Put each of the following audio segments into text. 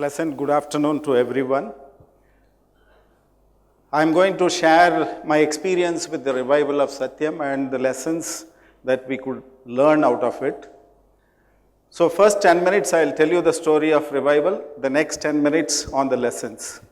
pleasant good afternoon to everyone. I'm going to share my experience with the revival of Satyam and the lessons that we could learn out of it. So first 10 minutes I'll tell you the story of revival, the next 10 minutes on the lessons.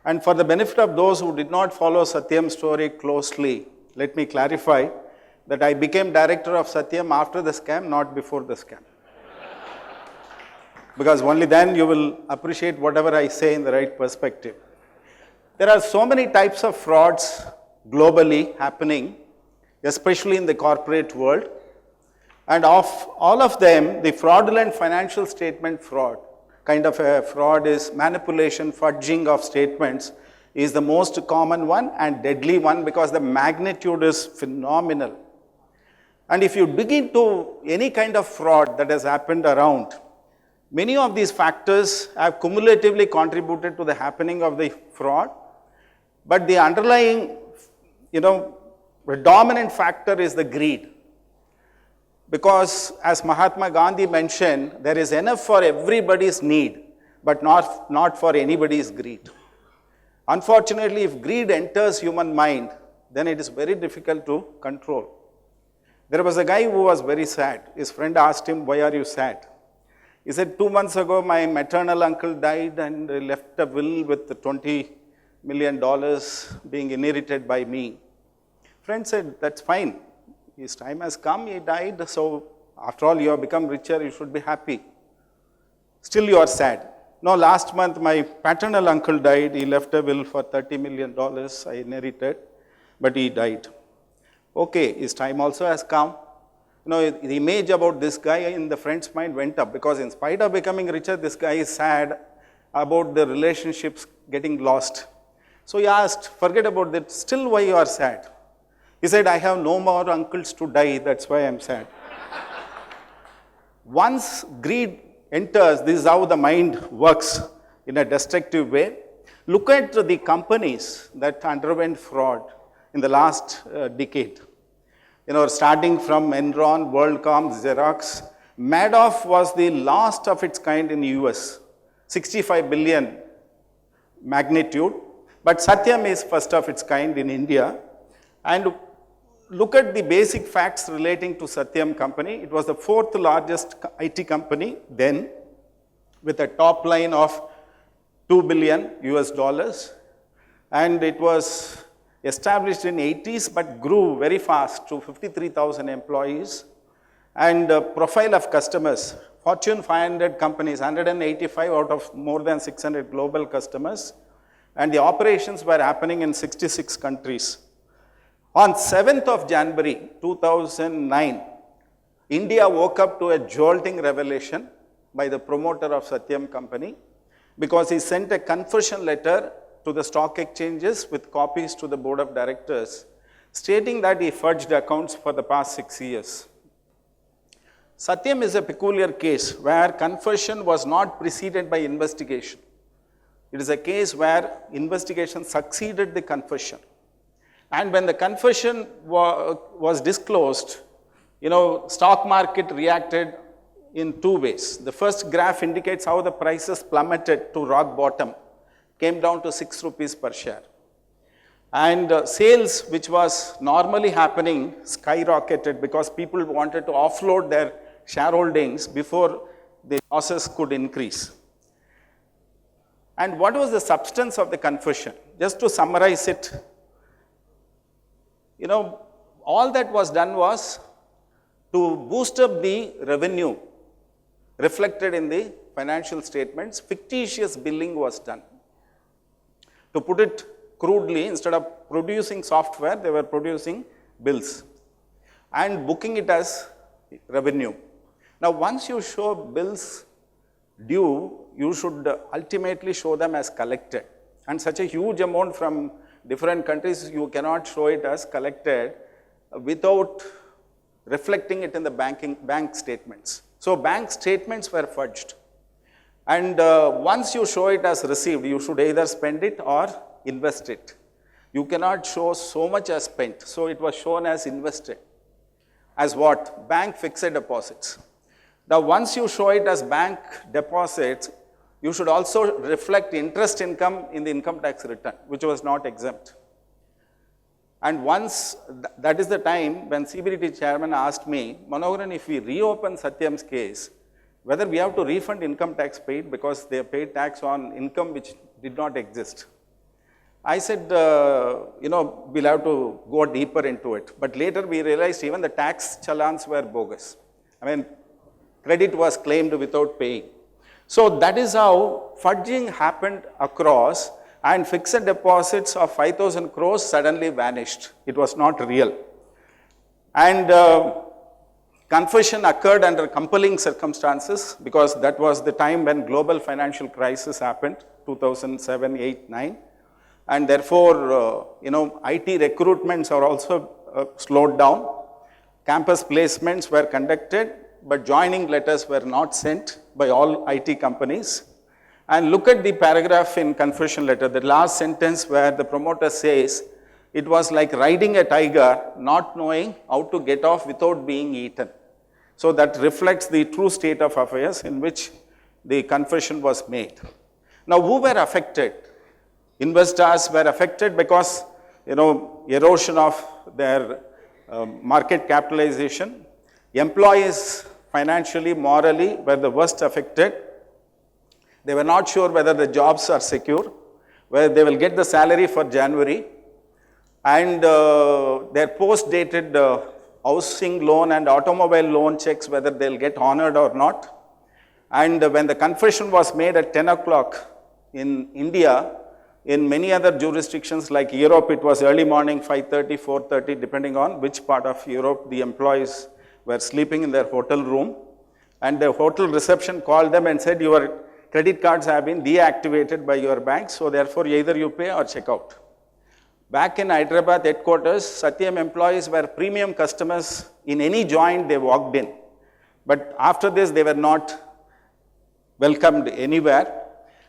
And for the benefit of those who did not follow Satyam's story closely, let me clarify that I became director of Satyam after the scam, not before the scam. Because only then you will appreciate whatever I say in the right perspective. There are so many types of frauds globally happening, especially in the corporate world. And of all of them, the fraudulent financial statement fraud, kind of a fraud is manipulation, fudging of statements, is the most common one and deadly one because the magnitude is phenomenal. And if you dig into any kind of fraud that has happened around, many of these factors have cumulatively contributed to the happening of the fraud, but the underlying, predominant factor is the greed. Because as Mahatma Gandhi mentioned, there is enough for everybody's need, but not for anybody's greed. Unfortunately, if greed enters human mind, then it is very difficult to control. There was a guy who was very sad. His friend asked him, "Why are you sad?" He said, 2 months ago, my maternal uncle died and left a will with $20 million being inherited by me. Friend said, "That's fine. His time has come, he died, so after all, you have become richer, you should be happy. Still you are sad." "No, last month my paternal uncle died, he left a will for $30 million, I inherited, but he died." "Okay, his time also has come." The image about this guy in the friend's mind went up because in spite of becoming richer, this guy is sad about the relationships getting lost. So he asked, "Forget about that, still why you are sad?" He said, "I have no more uncles to die, that's why I'm sad." Once greed enters, this is how the mind works in a destructive way. Look at the companies that underwent fraud in the last decade. Starting from Enron, WorldCom, Xerox, Madoff was the last of its kind in the US, 65 billion magnitude, but Satyam is first of its kind in India. And look at the basic facts relating to Satyam company. It was the fourth largest IT company then, with a top line of $2 billion US, and it was established in 80s but grew very fast to 53,000 employees. And profile of customers, Fortune 500 companies, 185 out of more than 600 global customers, and the operations were happening in 66 countries. On 7th of January 2009, India woke up to a jolting revelation by the promoter of Satyam company because he sent a confession letter to the stock exchanges with copies to the board of directors, stating that he fudged accounts for the past 6 years. Satyam is a peculiar case where confession was not preceded by investigation. It is a case where investigation succeeded the confession. And when the confession was disclosed, stock market reacted in 2 ways. The first graph indicates how the prices plummeted to rock bottom, came down to 6 rupees per share. And sales, which was normally happening, skyrocketed because people wanted to offload their shareholdings before the losses could increase. And what was the substance of the confession? Just to summarize it, all that was done was to boost up the revenue reflected in the financial statements. Fictitious billing was done. To put it crudely, instead of producing software, they were producing bills and booking it as revenue. Now, once you show bills due, you should ultimately show them as collected. And such a huge amount from different countries, you cannot show it as collected without reflecting it in the bank statements. So bank statements were fudged. And once you show it as received, you should either spend it or invest it. You cannot show so much as spent. So it was shown as invested. As what? Bank fixed deposits. Now once you show it as bank deposits, you should also reflect interest income in the income tax return, which was not exempt. And once, that is the time when CBDT chairman asked me, Manoharan, if we reopen Satyam's case, whether we have to refund income tax paid because they paid tax on income which did not exist. I said, we'll have to go deeper into it. But later we realized even the tax challans were bogus. I mean, credit was claimed without paying. So that is how fudging happened across, and fixed deposits of 5,000 crores suddenly vanished. It was not real. And confession occurred under compelling circumstances because that was the time when global financial crisis happened, 2007, 8, 9. And therefore, IT recruitments are also slowed down. Campus placements were conducted, but joining letters were not sent by all IT companies. And look at the paragraph in confession letter, the last sentence where the promoter says, it was like riding a tiger, not knowing how to get off without being eaten. So that reflects the true state of affairs in which the confession was made. Now, who were affected? Investors were affected because, erosion of their market capitalization. Employees, financially, morally, were the worst affected. They were not sure whether the jobs are secure, whether they will get the salary for January, and their post-dated housing loan and automobile loan checks, whether they'll get honored or not. And when the confession was made at 10 o'clock in India, in many other jurisdictions like Europe, it was early morning, 5:30, 4:30, depending on which part of Europe the employees were sleeping in their hotel room. And the hotel reception called them and said, your credit cards have been deactivated by your bank, so therefore either you pay or check out. Back in Hyderabad headquarters, Satyam employees were premium customers in any joint they walked in. But after this, they were not welcomed anywhere.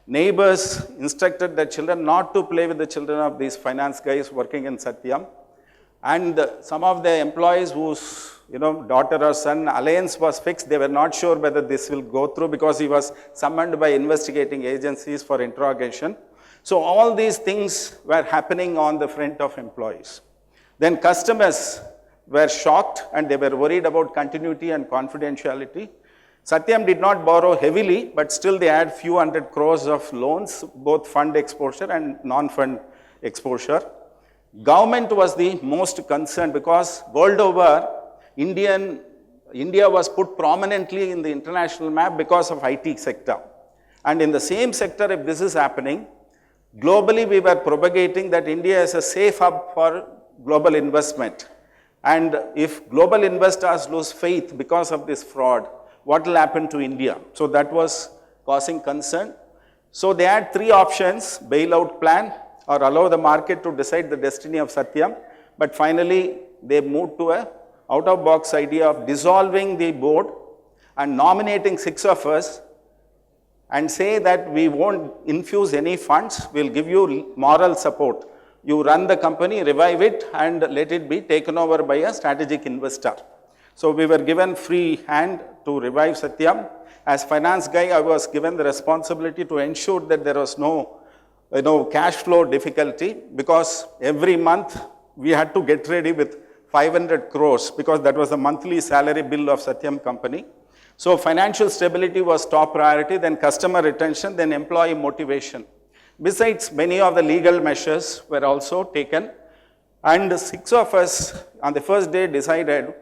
Neighbors instructed their children not to play with the children of these finance guys working in Satyam. And some of the employees whose daughter or son alliance was fixed, they were not sure whether this will go through because he was summoned by investigating agencies for interrogation. So all these things were happening on the front of employees. Then customers were shocked and they were worried about continuity and confidentiality. Satyam did not borrow heavily, but still they had few hundred crores of loans, both fund exposure and non-fund exposure. Government was the most concerned because world over, India was put prominently in the international map because of IT sector. And in the same sector, if this is happening, globally we were propagating that India is a safe hub for global investment. And if global investors lose faith because of this fraud, what will happen to India? So that was causing concern. So they had three options: bailout plan or allow the market to decide the destiny of Satyam. But finally, they moved to a out-of-box idea of dissolving the board and nominating 6 of us and say that we won't infuse any funds, we'll give you moral support. You run the company, revive it, and let it be taken over by a strategic investor. So we were given free hand to revive Satyam. As finance guy, I was given the responsibility to ensure that there was no cash flow difficulty, because every month we had to get ready with 500 crores because that was the monthly salary bill of Satyam company. So financial stability was top priority, then customer retention, then employee motivation. Besides, many of the legal measures were also taken, and 6 of us on the first day decided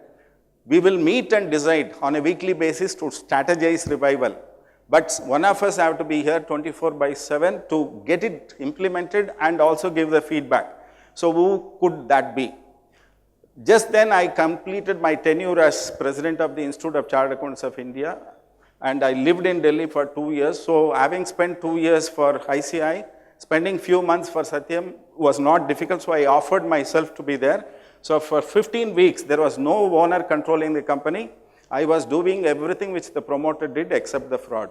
we will meet and decide on a weekly basis to strategize revival. But one of us have to be here 24/7 to get it implemented and also give the feedback. So who could that be? Just then I completed my tenure as president of the Institute of Chartered Accountants of India, and I lived in Delhi for 2 years. So having spent 2 years for ICI, spending few months for Satyam was not difficult, so I offered myself to be there. So for 15 weeks, there was no owner controlling the company. I was doing everything which the promoter did except the fraud.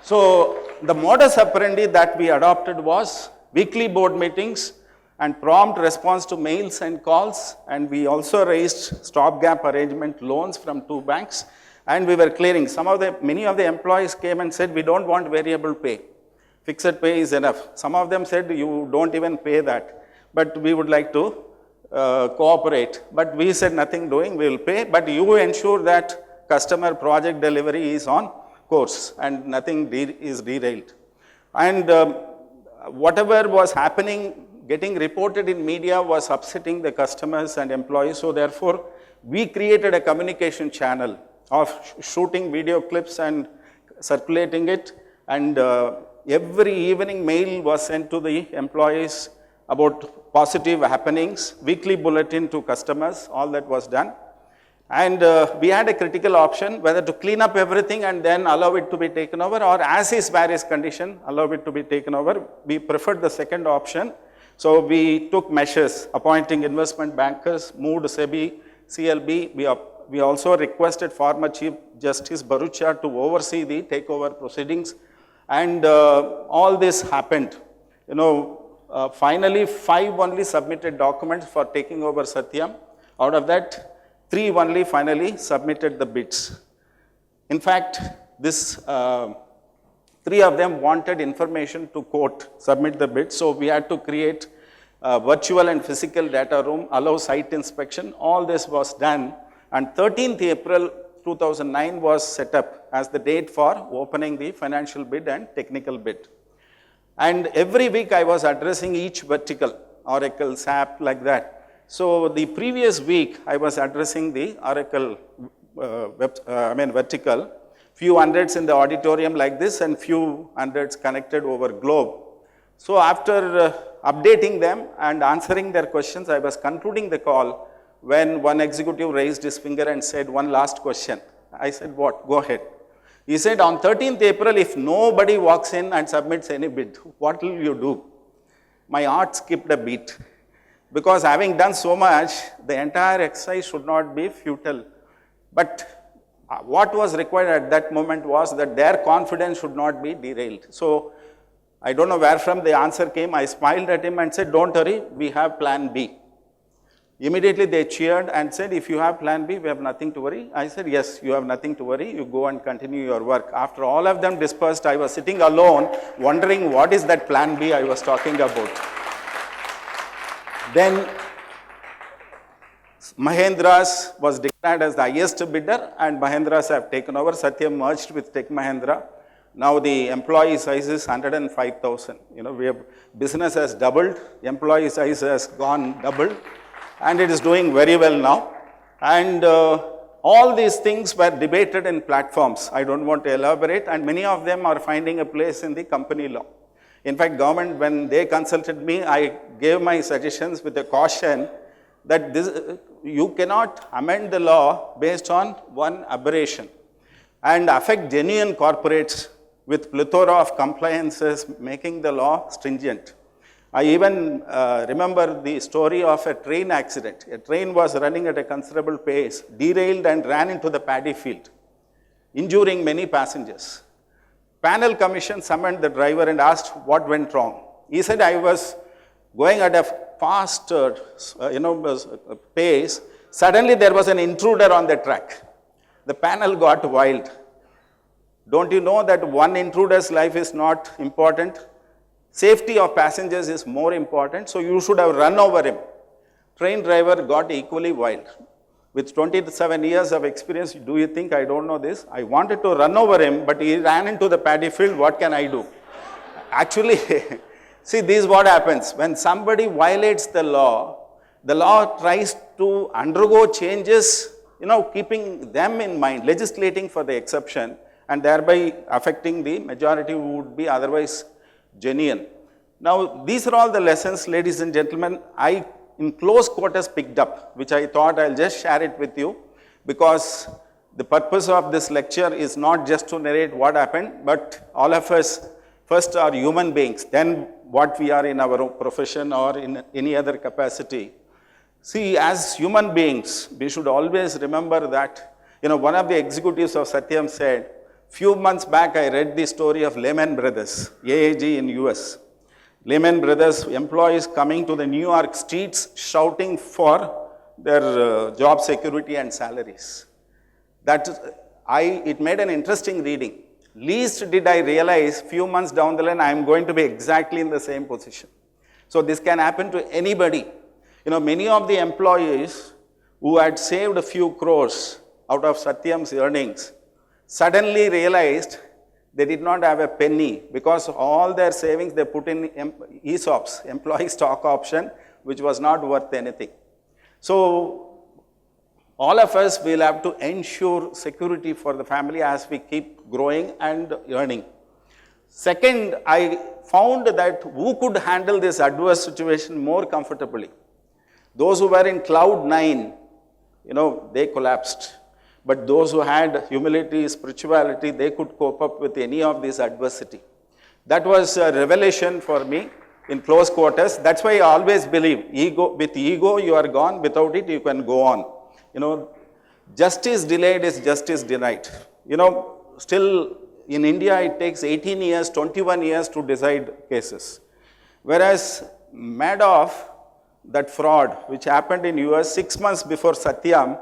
So the modus operandi that we adopted was weekly board meetings and prompt response to mails and calls, and we also raised stopgap arrangement loans from 2 banks, And we were clearing. Many of the employees came and said, we don't want variable pay. Fixed pay is enough. Some of them said, you don't even pay that, but we would like to cooperate. But we said, nothing doing, we will pay, but you ensure that customer project delivery is on course and nothing is derailed. And whatever was happening, getting reported in media was upsetting the customers and employees. So therefore, we created a communication channel of shooting video clips and circulating it. And every evening mail was sent to the employees about positive happenings, weekly bulletin to customers, all that was done. And we had a critical option whether to clean up everything and then allow it to be taken over, or as is various condition, allow it to be taken over. We preferred the second option. So we took measures, appointing investment bankers, moved SEBI, CLB. We also requested former Chief Justice Barucha to oversee the takeover proceedings. And all this happened. Finally, 5 only submitted documents for taking over Satyam. Out of that, 3 only finally submitted the bids. In fact, 3 of them wanted information to court, submit the bid. So we had to create a virtual and physical data room, allow site inspection. All this was done. And 13th April 2009 was set up as the date for opening the financial bid and technical bid. And every week I was addressing each vertical, Oracle, SAP, like that. So the previous week I was addressing the Oracle vertical, few hundreds in the auditorium like this and few hundreds connected over globe. So after updating them and answering their questions, I was concluding the call when one executive raised his finger and said, one last question. I said, what? Go ahead. He said, on 13th April, if nobody walks in and submits any bid, what will you do? My heart skipped a beat. Because having done so much, the entire exercise should not be futile. But what was required at that moment was that their confidence should not be derailed. So I don't know where from the answer came. I smiled at him and said, don't worry, we have plan B. Immediately they cheered and said, if you have plan B, we have nothing to worry. I said, yes, you have nothing to worry. You go and continue your work. After all of them dispersed, I was sitting alone, wondering what is that plan B I was talking about. Then Mahendra's was declared as the highest bidder, and Mahendra's have taken over. Satyam merged with Tech Mahindra. Now the employee size is 105,000. We have business has doubled, employee size has gone doubled, and it is doing very well now. And all these things were debated in platforms. I don't want to elaborate, and many of them are finding a place in the company law. In fact, government, when they consulted me, I gave my suggestions with a caution that you cannot amend the law based on one aberration and affect genuine corporates with plethora of compliances, making the law stringent. I even remember the story of a train accident. A train was running at a considerable pace, derailed and ran into the paddy field, injuring many passengers. Panel commission summoned the driver and asked what went wrong. He said, I was going at a fast pace. Suddenly there was an intruder on the track. The panel got wild. Don't you know that one intruder's life is not important? Safety of passengers is more important, so you should have run over him. Train driver got equally wild. With 27 years of experience, do you think I don't know this? I wanted to run over him, but he ran into the paddy field. What can I do? Actually, see, this is what happens. When somebody violates the law tries to undergo changes, keeping them in mind, legislating for the exception, and thereby affecting the majority who would be otherwise genuine. Now, these are all the lessons, ladies and gentlemen, I in close quarters picked up, which I thought I'll just share it with you, because the purpose of this lecture is not just to narrate what happened, but all of us first are human beings, then what we are in our profession or in any other capacity. See, as human beings, we should always remember that, one of the executives of Satyam said, few months back I read the story of Lehman Brothers, AAG in US. Lehman Brothers employees coming to the New York streets shouting for their job security and salaries. That it made an interesting reading. Least did I realize, few months down the line, I am going to be exactly in the same position. So this can happen to anybody. Many of the employees who had saved a few crores out of Satyam's earnings suddenly realized they did not have a penny because all their savings they put in ESOPs, employee stock option, which was not worth anything. So all of us will have to ensure security for the family as we keep growing and earning. Second, I found that who could handle this adverse situation more comfortably. Those who were in cloud 9, they collapsed. But those who had humility, spirituality, they could cope up with any of this adversity. That was a revelation for me in close quarters. That's why I always believe, with ego you are gone, without it you can go on. Justice delayed is justice denied. Still in India it takes 18 years, 21 years to decide cases. Whereas Madoff, that fraud which happened in US 6 months before Satyam,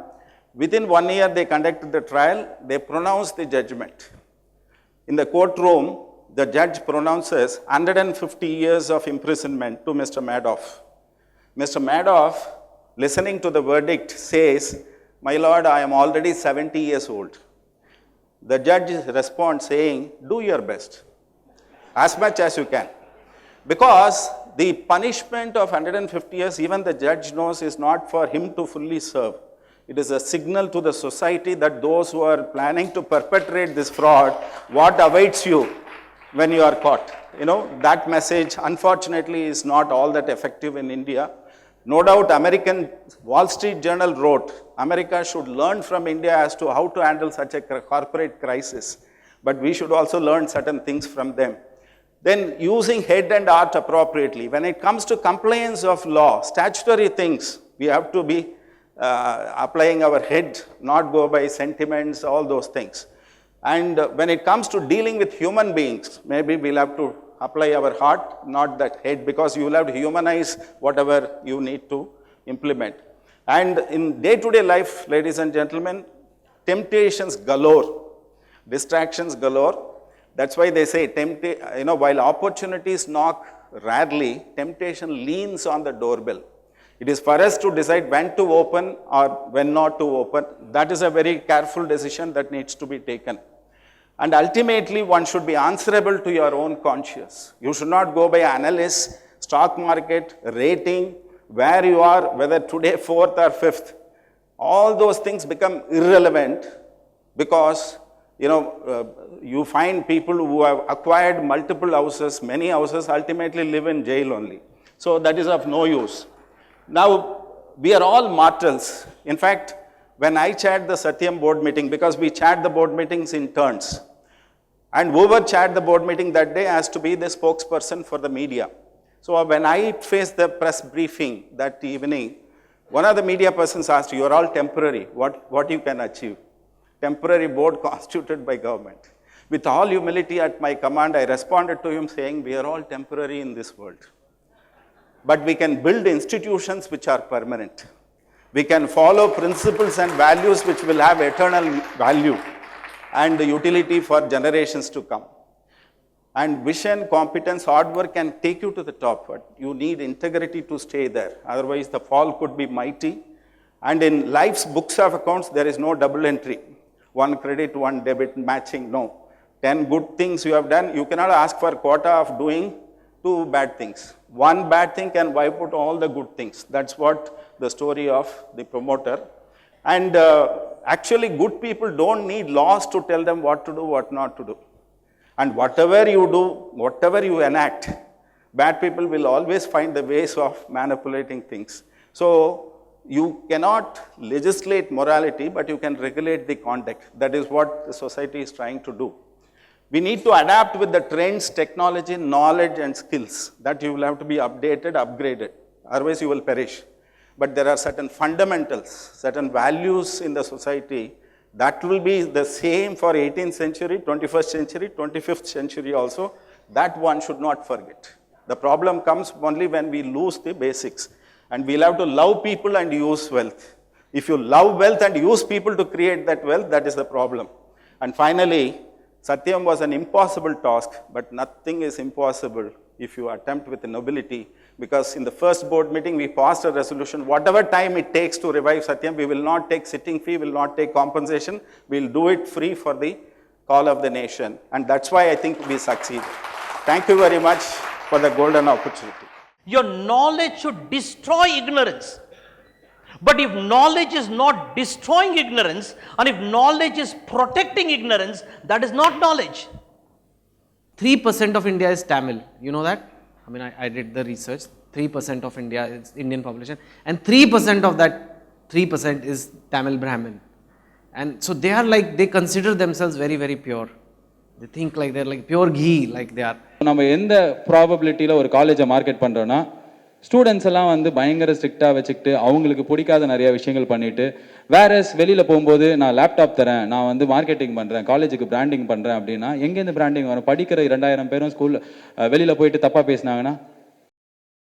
within 1 year they conducted the trial, they pronounced the judgment. In the courtroom, the judge pronounces 150 years of imprisonment to Mr. Madoff. Mr. Madoff, listening to the verdict, says, "My lord, I am already 70 years old." The judge responds saying, "Do your best, as much as you can." Because the punishment of 150 years, even the judge knows, is not for him to fully serve. It is a signal to the society that those who are planning to perpetrate this fraud, what awaits you when you are caught. That message, unfortunately, is not all that effective in India. No doubt, American Wall Street Journal wrote, America should learn from India as to how to handle such a corporate crisis. But we should also learn certain things from them. Then using head and heart appropriately. When it comes to compliance of law, statutory things, we have to be applying our head, not go by sentiments, all those things. And when it comes to dealing with human beings, maybe we'll have to apply our heart, not that head, because you will have to humanize whatever you need to implement. And in day-to-day life, ladies and gentlemen, temptations galore, distractions galore. That's why they say, while opportunities knock rarely, temptation leans on the doorbell. It is for us to decide when to open or when not to open. That is a very careful decision that needs to be taken. And ultimately, one should be answerable to your own conscience. You should not go by analysts, stock market, rating, where you are, whether today 4th or 5th. All those things become irrelevant because, you find people who have acquired multiple houses, many houses, ultimately live in jail only. So that is of no use. Now, we are all mortals. In fact, when I chaired the Satyam board meeting, because we chaired the board meetings in turns, and whoever chaired the board meeting that day has to be the spokesperson for the media. So when I faced the press briefing that evening, one of the media persons asked, "You are all temporary. What you can achieve?" Temporary board constituted by government. With all humility at my command, I responded to him saying, "We are all temporary in this world. But we can build institutions which are permanent. We can follow principles and values which will have eternal value and utility for generations to come. And vision, competence, hard work can take you to the top, but you need integrity to stay there. Otherwise, the fall could be mighty. And in life's books of accounts, there is no double entry. One credit, one debit, matching, no. 10 good things you have done, you cannot ask for quota of doing 2 bad things. One bad thing can wipe out all the good things. That's what the story of the promoter. And actually, good people don't need laws to tell them what to do, what not to do. And whatever you do, whatever you enact, bad people will always find the ways of manipulating things. So you cannot legislate morality, but you can regulate the conduct. That is what the society is trying to do. We need to adapt with the trends, technology, knowledge, and skills. That you will have to be updated, upgraded. Otherwise, you will perish. But there are certain fundamentals, certain values in the society that will be the same for 18th century, 21st century, 25th century also. That one should not forget. The problem comes only when we lose the basics. And we'll have to love people and use wealth. If you love wealth and use people to create that wealth, that is the problem. And finally, Satyam was an impossible task, but nothing is impossible if you attempt with nobility, because in the first board meeting, we passed a resolution, whatever time it takes to revive Satyam, we will not take sitting fee, we will not take compensation, we will do it free for the call of the nation. And that's why I think we succeeded. Thank you very much for the golden opportunity. Your knowledge should destroy ignorance. But if knowledge is not destroying ignorance, and if knowledge is protecting ignorance, that is not knowledge. 3% of India is Tamil. You know that? I mean, I did the research. 3% of India is Indian population, and 3% of that 3% is Tamil Brahmin. And so they are like, they consider themselves very, very pure. They think like they're like pure ghee, like they are. நம்ம எந்த ப்ராபபிலிட்டியில் ஒரு காலேஜை market பண்ணுறோன்னா, students எல்லாம் வந்து பயங்கர ஸ்ட்ரிக்டாக வச்சுக்கிட்டு அவங்களுக்கு பிடிக்காத நிறைய விஷயங்கள் பண்ணிவிட்டு, வேறஸ் வெளியில் போகும்போது நான் லேப்டாப் தரேன், நான் வந்து மார்க்கெட்டிங் பண்ணுறேன், காலேஜுக்கு பிராண்டிங் பண்ணுறேன் அப்படின்னா, எங்கேருந்து பிராண்டிங் வரும்? படிக்கிற 2000 பேரும் ஸ்கூல் வெளியில் போயிட்டு தப்பாக பேசினாங்கன்னா